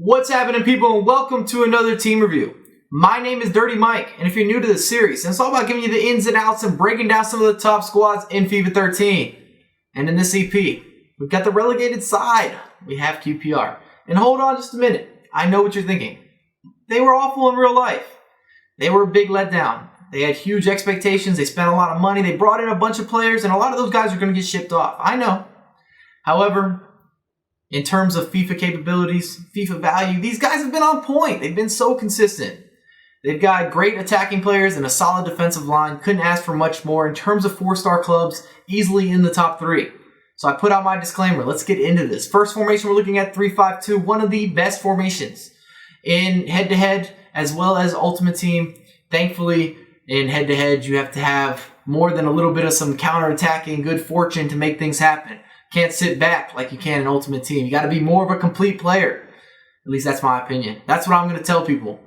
What's happening, people, and welcome to another team review. My name is Dirty Mike, and if you're new to this series, it's all about giving you the ins and outs and breaking down some of the top squads in FIFA 13. And in this EP, we've got the relegated side. We have QPR. And hold on just a minute. I know what you're thinking. They were awful in real life. They were a big letdown. They had huge expectations. They spent a lot of money. They brought in a bunch of players, and a lot of those guys are going to get shipped off. I know. However, in terms of FIFA capabilities, FIFA value, these guys have been on point. They've been so consistent. They've got great attacking players and a solid defensive line. Couldn't ask for much more. In terms of four-star clubs, easily in the top three. So I put out my disclaimer. Let's get into this. First formation, we're looking at 3-5-2, one of the best formations in head-to-head as well as Ultimate Team. Thankfully, in head-to-head, you have to have more than a little bit of some counter-attacking good fortune to make things happen. Can't sit back like you can in Ultimate Team. You got to be more of a complete player. At least that's my opinion. That's what I'm going to tell people.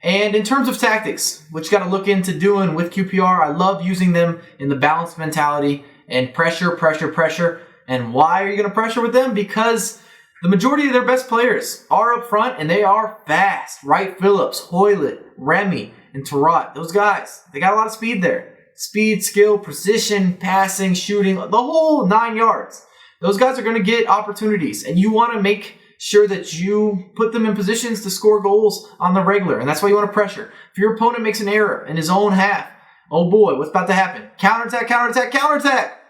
And in terms of tactics, what you got to look into doing with QPR, I love using them in the balanced mentality and pressure. And why are you going to pressure with them? Because the majority of their best players are up front and they are fast. Wright Phillips, Hoylett, Remy, and Tarot. Those guys, they got a lot of speed there. Speed, skill, precision, passing, shooting, the whole 9 yards. Those guys are going to get opportunities, and you want to make sure that you put them in positions to score goals on the regular, and that's why you want to pressure. If your opponent makes an error in his own half, oh boy, what's about to happen? Counterattack, counterattack, counterattack!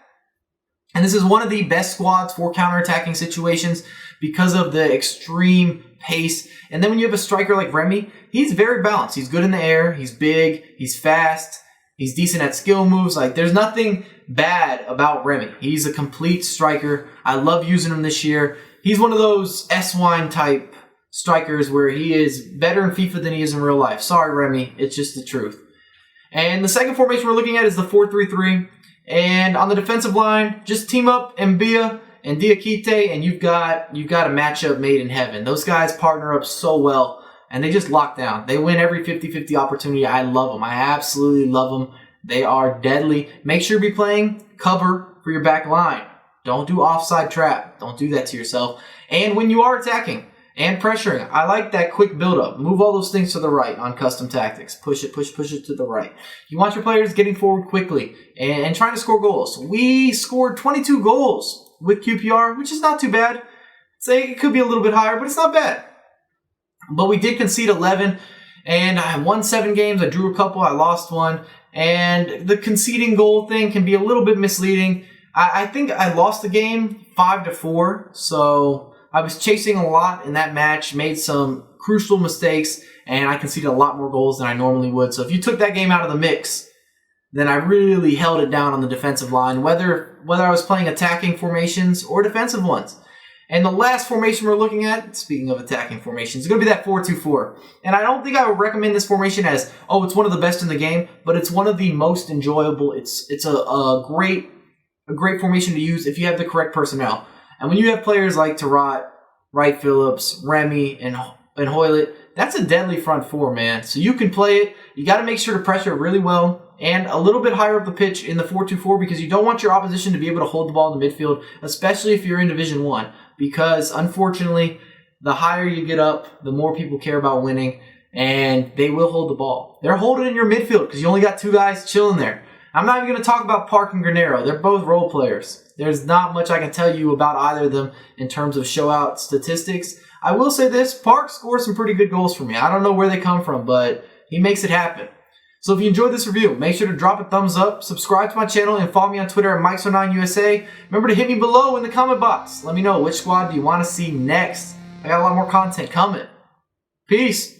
And this is one of the best squads for counterattacking situations because of the extreme pace. And then when you have a striker like Remy, he's very balanced. He's good in the air, he's big, he's fast, he's decent at skill moves. Like, there's nothing bad about Remy. He's a complete striker. I love using him this year. He's one of those S-Wine type strikers where he is better in FIFA than he is in real life. Sorry, Remy. It's just the truth. And the second formation we're looking at is the 4-3-3. And on the defensive line, just team up Mbia and Diakite, and you've got a matchup made in heaven. Those guys partner up so well. And they just lock down. They win every 50-50 opportunity. I love them. I absolutely love them. They are deadly. Make sure to be playing cover for your back line. Don't do offside trap. Don't do that to yourself. And when you are attacking and pressuring, I like that quick build-up. Move all those things to the right on custom tactics. Push it to the right. You want your players getting forward quickly and trying to score goals. We scored 22 goals with QPR, which is not too bad. Say it could be a little bit higher, but it's not bad. But we did concede 11, and I won 7 games. I drew a couple. I lost one. And the conceding goal thing can be a little bit misleading. I think I lost the game 5-4, so I was chasing a lot in that match, made some crucial mistakes, and I conceded a lot more goals than I normally would. So if you took that game out of the mix, then I really held it down on the defensive line, whether I was playing attacking formations or defensive ones. And the last formation we're looking at, speaking of attacking formations, is going to be that 4-2-4. And I don't think I would recommend this formation as, oh, it's one of the best in the game, but it's one of the most enjoyable. It's a great formation to use if you have the correct personnel. And when you have players like Tarot, Wright Phillips, Remy, and Hoylett, that's a deadly front four, man. So you can play it. You got to make sure to pressure really well and a little bit higher up the pitch in the 4-2-4 because you don't want your opposition to be able to hold the ball in the midfield, especially if you're in Division 1. Because, unfortunately, the higher you get up, the more people care about winning, and they will hold the ball. They're holding in your midfield because you only got 2 guys chilling there. I'm not even going to talk about Park and Granero. They're both role players. There's not much I can tell you about either of them in terms of show-out statistics. I will say this, Park scores some pretty good goals for me. I don't know where they come from, but he makes it happen. So if you enjoyed this review, make sure to drop a thumbs up, subscribe to my channel, and follow me on Twitter at Mike09USA. Remember to hit me below in the comment box. Let me know which squad do you want to see next. I got a lot more content coming. Peace.